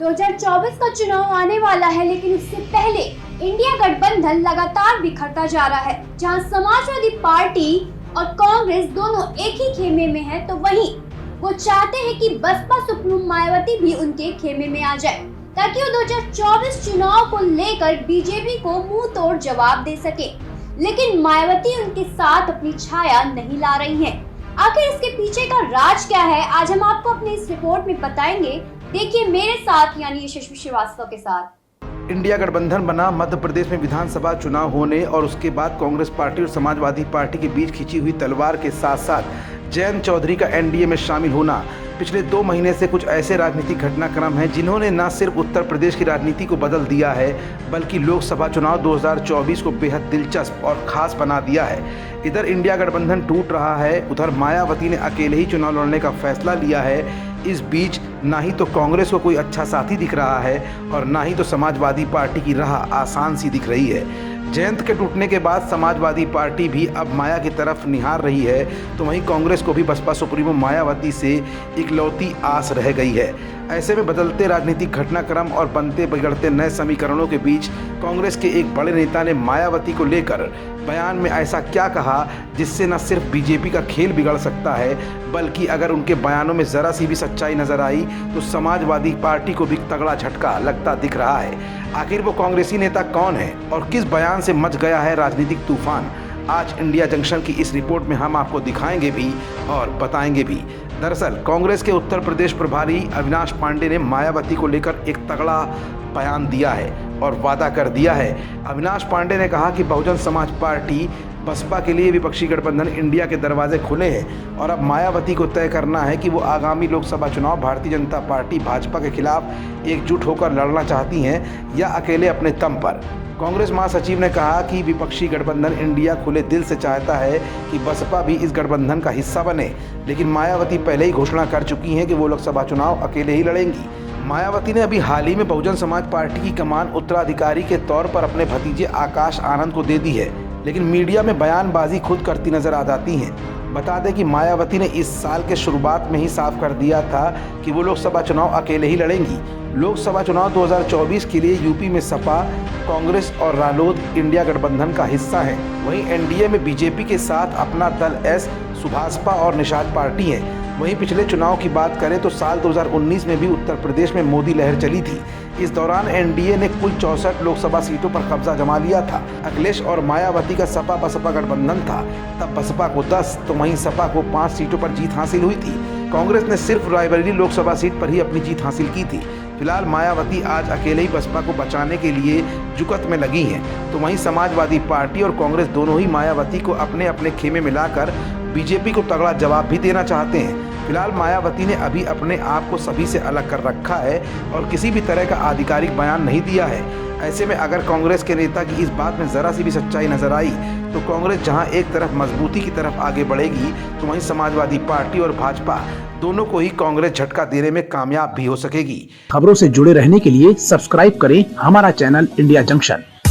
2024 का चुनाव आने वाला है, लेकिन उससे पहले इंडिया गठबंधन लगातार बिखरता जा रहा है। जहां समाजवादी पार्टी और कांग्रेस दोनों एक ही खेमे में है, तो वहीं वो चाहते हैं कि बसपा सुप्रीमो मायावती भी उनके खेमे में आ जाए, ताकि वो 2024 चुनाव को लेकर बीजेपी को मुंह तोड़ जवाब दे सके। लेकिन मायावती उनके साथ अपनी छाया नहीं ला रही हैं। आखिर इसके पीछे का राज क्या है, आज हम आपको अपनी इस रिपोर्ट में बताएंगे। देखिए मेरे साथ, यानी यशस्वी श्रीवास्तव के साथ। इंडिया गठबंधन बना। मध्य प्रदेश में विधानसभा चुनाव होने और उसके बाद कांग्रेस पार्टी और समाजवादी पार्टी के बीच खींची हुई तलवार के साथ साथ जयंत चौधरी का एनडीए में शामिल होना पिछले 2 महीने से कुछ ऐसे राजनीतिक घटनाक्रम हैं जिन्होंने न सिर्फ उत्तर प्रदेश की राजनीति को बदल दिया है, बल्कि लोकसभा चुनाव 2024 को बेहद दिलचस्प और खास बना दिया है। इधर इंडिया गठबंधन टूट रहा है, उधर मायावती ने अकेले ही चुनाव लड़ने का फैसला लिया है। इस बीच ना ही तो कांग्रेस को कोई अच्छा साथी दिख रहा है और ना ही तो समाजवादी पार्टी की राह आसान सी दिख रही है। जयंत के टूटने के बाद समाजवादी पार्टी भी अब माया की तरफ निहार रही है, तो वहीं कांग्रेस को भी बसपा सुप्रीमो मायावती से इकलौती आस रह गई है। ऐसे में बदलते राजनीतिक घटनाक्रम और बनते बिगड़ते नए समीकरणों के बीच कांग्रेस के एक बड़े नेता ने मायावती को लेकर बयान में ऐसा क्या कहा जिससे न सिर्फ बीजेपी का खेल बिगड़ सकता है, बल्कि अगर उनके बयानों में ज़रा सी भी सच्चाई नजर आई तो समाजवादी पार्टी को भी तगड़ा झटका लगता दिख रहा है। आखिर वो कांग्रेसी नेता कौन है और किस बयान से मच गया है राजनीतिक तूफान, आज इंडिया जंक्शन की इस रिपोर्ट में हम आपको दिखाएंगे भी और बताएंगे भी। दरअसल कांग्रेस के उत्तर प्रदेश प्रभारी अविनाश पांडे ने मायावती को लेकर एक तगड़ा बयान दिया है और वादा कर दिया है। अविनाश पांडे ने कहा कि बहुजन समाज पार्टी बसपा के लिए विपक्षी गठबंधन इंडिया के दरवाजे खुले हैं और अब मायावती को तय करना है कि वो आगामी लोकसभा चुनाव भारतीय जनता पार्टी भाजपा के खिलाफ एकजुट होकर लड़ना चाहती हैं या अकेले अपने दम पर। कांग्रेस महासचिव ने कहा कि विपक्षी गठबंधन इंडिया खुले दिल से चाहता है कि बसपा भी इस गठबंधन का हिस्सा बने, लेकिन मायावती पहले ही घोषणा कर चुकी हैं कि वो लोकसभा चुनाव अकेले ही लड़ेंगी। मायावती ने अभी हाल ही में बहुजन समाज पार्टी की कमान उत्तराधिकारी के तौर पर अपने भतीजे आकाश आनंद को दे दी है, लेकिन मीडिया में बयानबाजी खुद करती नजर आ जाती हैं। बता दें कि मायावती ने इस साल के शुरुआत में ही साफ कर दिया था कि वो लोकसभा चुनाव अकेले ही लड़ेंगी। लोकसभा चुनाव 2024 के लिए यूपी में सपा, कांग्रेस और रालोद इंडिया गठबंधन का हिस्सा है। वहीं एनडीए में बीजेपी के साथ अपना दल एस, सुभाषपा और निषाद पार्टी है। वहीं पिछले चुनाव की बात करें तो साल 2019 में भी उत्तर प्रदेश में मोदी लहर चली थी। इस दौरान एनडीए ने कुल 64 लोकसभा सीटों पर कब्जा जमा लिया था। अखिलेश और मायावती का सपा बसपा गठबंधन था, तब बसपा को 10 तो वहीं सपा को 5 सीटों पर जीत हासिल हुई थी। कांग्रेस ने सिर्फ रायबरेली लोकसभा सीट पर ही अपनी जीत हासिल की थी। फिलहाल मायावती आज अकेले ही बसपा को बचाने के लिए जुगत में लगी हैं, तो वहीं समाजवादी पार्टी और कांग्रेस दोनों ही मायावती को अपने अपने खेमे में लाकर बीजेपी को तगड़ा जवाब भी देना चाहते हैं। फिलहाल मायावती ने अभी अपने आप को सभी से अलग कर रखा है और किसी भी तरह का आधिकारिक बयान नहीं दिया है। ऐसे में अगर कांग्रेस के नेता की इस बात में ज़रा सी भी सच्चाई नजर आई तो कांग्रेस जहां एक तरफ मजबूती की तरफ आगे बढ़ेगी, तो वहीं समाजवादी पार्टी और भाजपा दोनों को ही कांग्रेस झटका देने में कामयाब भी हो सकेगी। खबरों से जुड़े रहने के लिए सब्सक्राइब करें हमारा चैनल इंडिया जंक्शन।